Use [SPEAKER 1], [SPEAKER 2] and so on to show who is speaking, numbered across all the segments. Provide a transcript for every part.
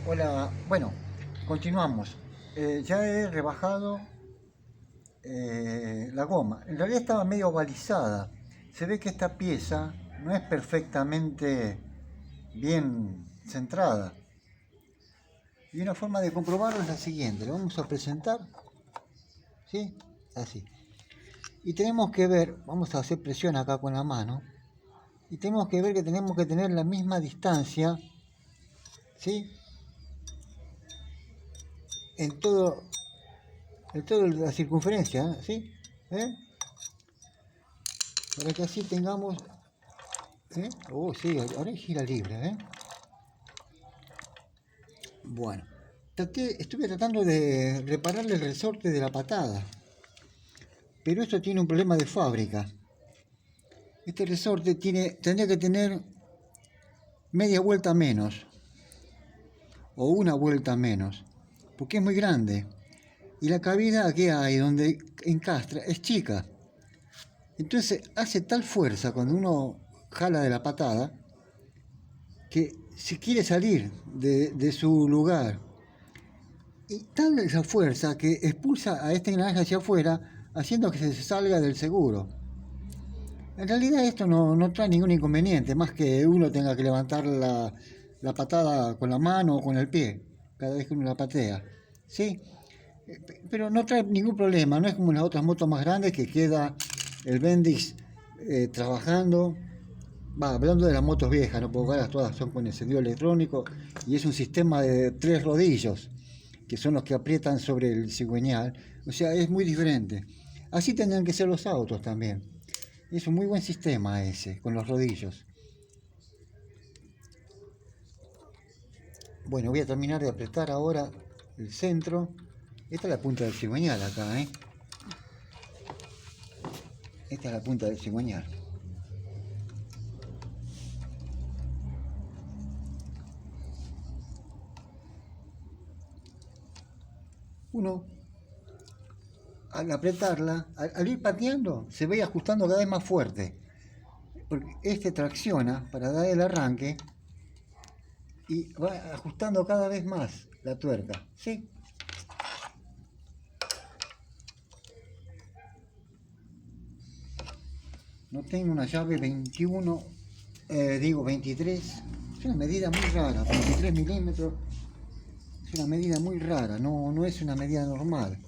[SPEAKER 1] Hola, bueno, continuamos. Ya he rebajado la goma. En realidad estaba medio balizada. Se ve que esta pieza no es perfectamente bien centrada. Y una forma de comprobarlo es la siguiente. Lo vamos a presentar, ¿sí? Así. Y tenemos que ver, vamos a hacer presión acá con la mano. Y tenemos que ver que tenemos que tener la misma distancia, ¿sí? En todo, en toda la circunferencia, ¿sí? ¿Eh? Para que así tengamos. Oh, sí, ahora gira libre, Bueno, estuve tratando de repararle el resorte de la patada, pero esto tiene un problema de fábrica. Este resorte tendría que tener media vuelta menos, o una vuelta menos, porque es muy grande. Y la cavidad que hay donde encastra es chica. Entonces hace tal fuerza cuando uno jala de la patada, que si quiere salir de su lugar, y tal esa fuerza que expulsa a este engranaje hacia afuera, haciendo que se salga del seguro. En realidad esto no trae ningún inconveniente, más que uno tenga que levantar la patada con la mano o con el pie, cada vez que uno la patea. ¿Sí? Pero no trae ningún problema, no es como en las otras motos más grandes que queda el Bendix trabajando. Hablando de las motos viejas, no puedo ahora todas son con encendido electrónico y es un sistema de 3 rodillos que son los que aprietan sobre el cigüeñal. O sea, es muy diferente. Así tendrían que ser los autos también. Es un muy buen sistema ese, con los rodillos. Bueno, voy a terminar de apretar ahora el centro. Esta es la punta del cigüeñal acá, Esta es la punta del cigüeñal. Uno, al apretarla, al ir pateando, se va ajustando cada vez más fuerte. Porque este tracciona para dar el arranque y va ajustando cada vez más la tuerca, ¿sí? No tengo una llave 21, digo 23, es una medida muy rara, 23 milímetros, es una medida muy rara, no es una medida normal.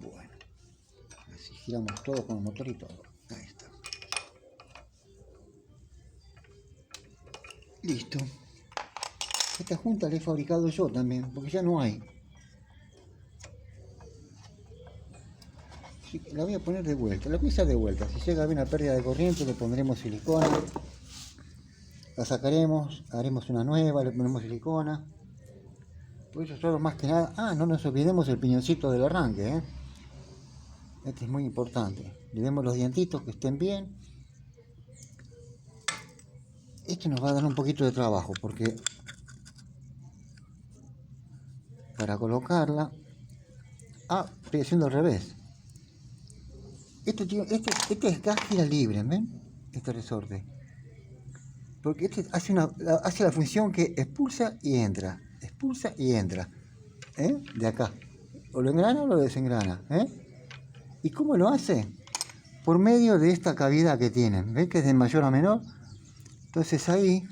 [SPEAKER 1] Bueno, así giramos todo con el motor y todo, ahí está. Listo. Esta junta la he fabricado yo también, porque ya no hay. La voy a poner de vuelta, la pieza de vuelta. Si llega a haber una pérdida de corriente le pondremos silicona, la sacaremos, haremos una nueva, le ponemos silicona. Por eso solo más que nada, no nos olvidemos el piñoncito del arranque, Este es muy importante. Le demos los dientitos que estén bien. Esto nos va a dar un poquito de trabajo porque para colocarla, estoy haciendo al revés. Este es gas gira libre, ¿ven? Este resorte. Porque este hace la función que expulsa y entra. Expulsa y entra. De acá. O lo engrana o lo desengrana. ¿Y cómo lo hace? Por medio de esta cavidad que tienen. ¿Ven que es de mayor a menor? Entonces ahí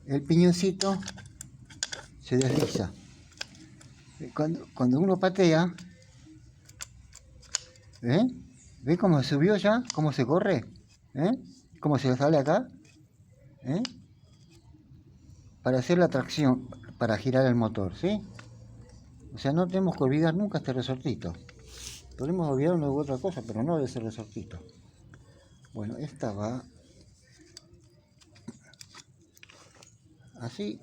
[SPEAKER 1] el piñoncito se desliza. Cuando uno patea, ¿ve cómo subió ya? ¿Cómo se corre? ¿Cómo se sale acá? Para hacer la tracción, para girar el motor, ¿sí? O sea, no tenemos que olvidar nunca este resortito. Podemos olvidarnos de otra cosa, pero no de ese resortito. Bueno, esta va así.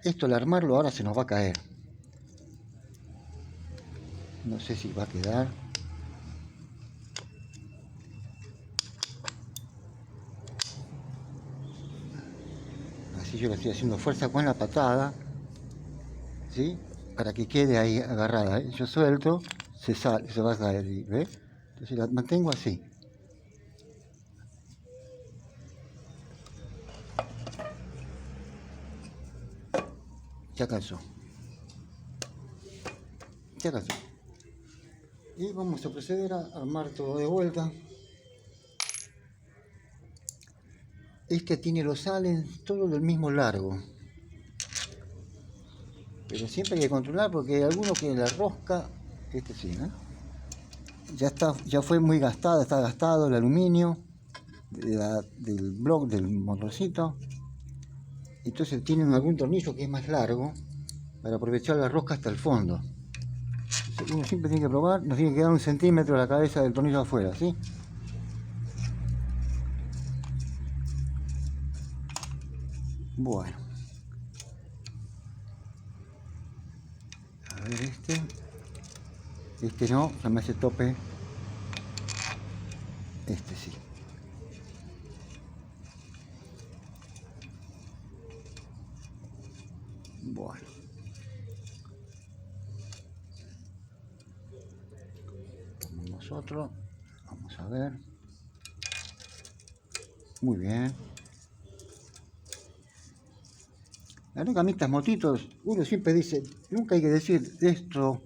[SPEAKER 1] Esto al armarlo ahora se nos va a caer. No sé si va a quedar. Así yo le estoy haciendo fuerza con la patada, ¿sí? Para que quede ahí agarrada, ¿eh? Yo suelto, se sale, se va a caer, ¿ves? Entonces la mantengo así. Ya cayó. Ya cayó. Y vamos a proceder a armar todo de vuelta. Este tiene los alens todos del mismo largo. Pero siempre hay que controlar porque hay algunos que la rosca, este sí, ¿no? Ya fue muy gastada, está gastado el aluminio del block del motorcito. Entonces tienen algún tornillo que es más largo para aprovechar la rosca hasta el fondo. Entonces uno siempre tiene que probar, nos tiene que quedar 1 centímetro la cabeza del tornillo afuera, ¿sí? Bueno. A ver este no, ya me hace tope. Este sí. Bueno. Nosotros, vamos a ver. Muy bien. La verdad que a mí estas motitos, uno siempre dice, nunca hay que decir esto,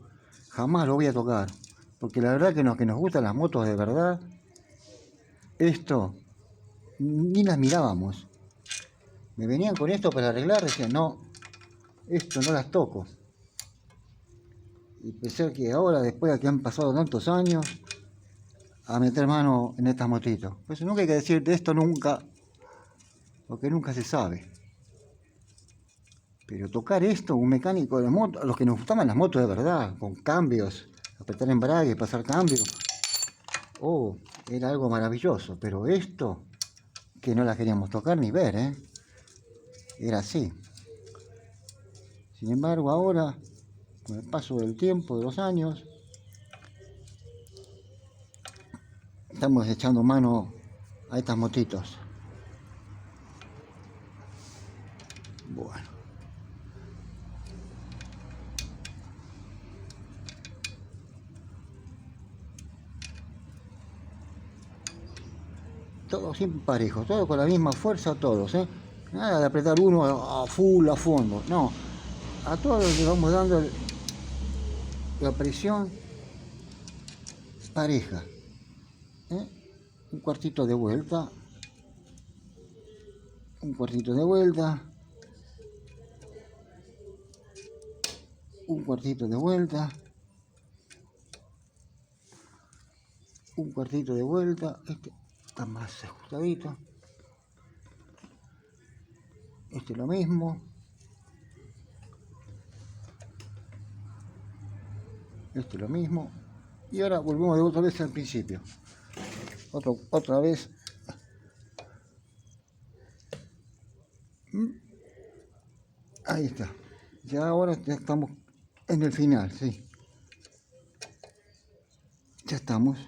[SPEAKER 1] jamás lo voy a tocar. Porque la verdad que los que nos gustan las motos de verdad, esto, ni las mirábamos. Me venían con esto para arreglar, decían, no, esto no las toco. Y pensé que ahora, después de que han pasado tantos años, a meter mano en estas motitos. Por eso nunca hay que decir de esto nunca, porque nunca se sabe. Pero tocar esto, un mecánico de moto, a los que nos gustaban las motos de verdad, con cambios, apretar embrague, pasar cambios, oh, era algo maravilloso. Pero esto, que no la queríamos tocar ni ver, ¿eh? Era así. Sin embargo, ahora, con el paso del tiempo, de los años, estamos echando mano a estas motitos. Bueno. Todos siempre parejos, todos con la misma fuerza, todos, ¿eh? Nada de apretar uno a full, a fondo, no. A todos le vamos dando la presión pareja, ¿eh? Un cuartito de vuelta, un cuartito de vuelta, un cuartito de vuelta, un cuartito de vuelta. Este está más ajustadito, este lo mismo, este lo mismo. Y ahora volvemos de otra vez al principio. Otra vez. Ahí está. Ya ahora ya estamos en el final, sí. Ya estamos.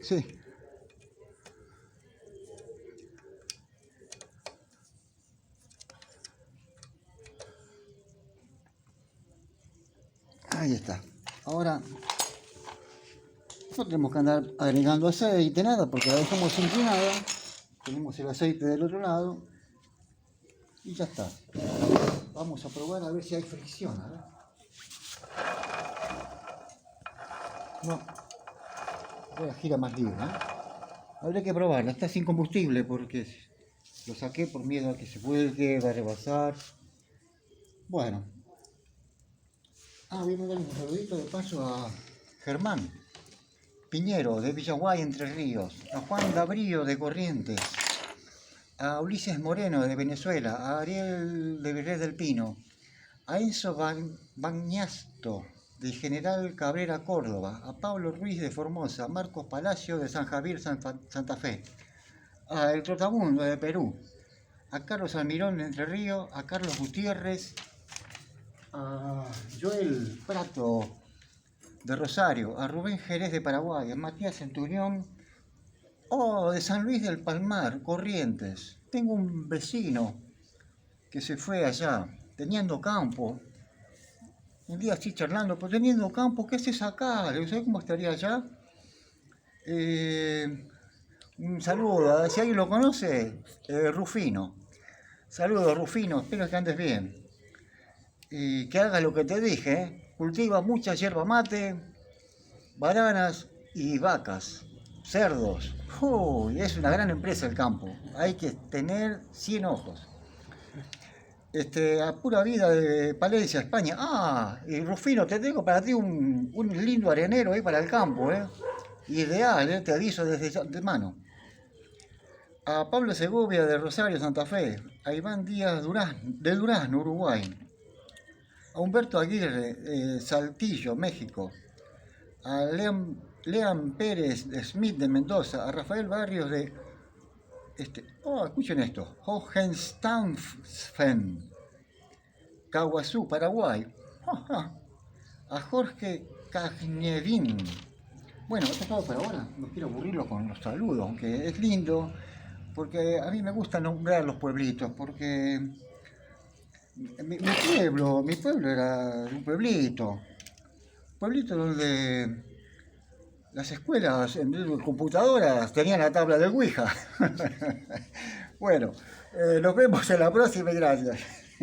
[SPEAKER 1] Sí. Ahí está. Ahora no tenemos que andar agregando aceite, nada, porque la dejamos inclinada. Tenemos el aceite del otro lado. Y ya está. Vamos a probar a ver si hay fricción. A ver. No. Voy a girar más libre, ¿eh? Habría que probarla. Está sin combustible porque lo saqué por miedo a que se vuelque, va a rebasar. Bueno. Voy a mandar un saludito de paso a Germán Piñero de Villaguay, Entre Ríos, a Juan Dabrío de Corrientes, a Ulises Moreno de Venezuela, a Ariel de Virrey del Pino, a Enzo Bañasto de General Cabrera, Córdoba, a Pablo Ruiz de Formosa, a Marcos Palacio de San Javier, Santa Fe, a El Trotamundo de Perú, a Carlos Almirón de Entre Ríos, a Carlos Gutiérrez, a Joel Prato de Rosario, a Rubén Jerez de Paraguay, a Matías Centurión Oh, de San Luis del Palmar, Corrientes. Tengo un vecino que se fue allá, teniendo campo. Un día así charlando, pues teniendo campo, ¿qué haces acá? Le digo, ¿sabes cómo estaría allá? Eh, un saludo, si alguien lo conoce, Rufino. Saludos, Rufino, espero que andes bien. Y que hagas lo que te dije, ¿eh? Cultiva mucha yerba mate, bananas y vacas, cerdos. Uy, es una gran empresa el campo. Hay que tener 100 ojos. A pura vida de Palencia, España. Ah, y Rufino, te tengo para ti un lindo arenero ahí para el campo, ¿eh? Ideal, ¿eh? Te aviso desde de mano. A Pablo Segovia de Rosario, Santa Fe. A Iván Díaz de Durazno, Uruguay. A Humberto Aguirre, Saltillo, México. A Lean Pérez Smith de Mendoza. A Rafael Barrios de escuchen esto, Hohenstaufen, Caguazú, Paraguay. A Jorge Cagnevin. Bueno, esto es todo por ahora. No quiero aburrirlo con los saludos, aunque es lindo, porque a mí me gusta nombrar los pueblitos, porque mi pueblo era un pueblito donde las escuelas en vez de computadoras tenían la tabla del Ouija. Bueno, nos vemos en la próxima y gracias.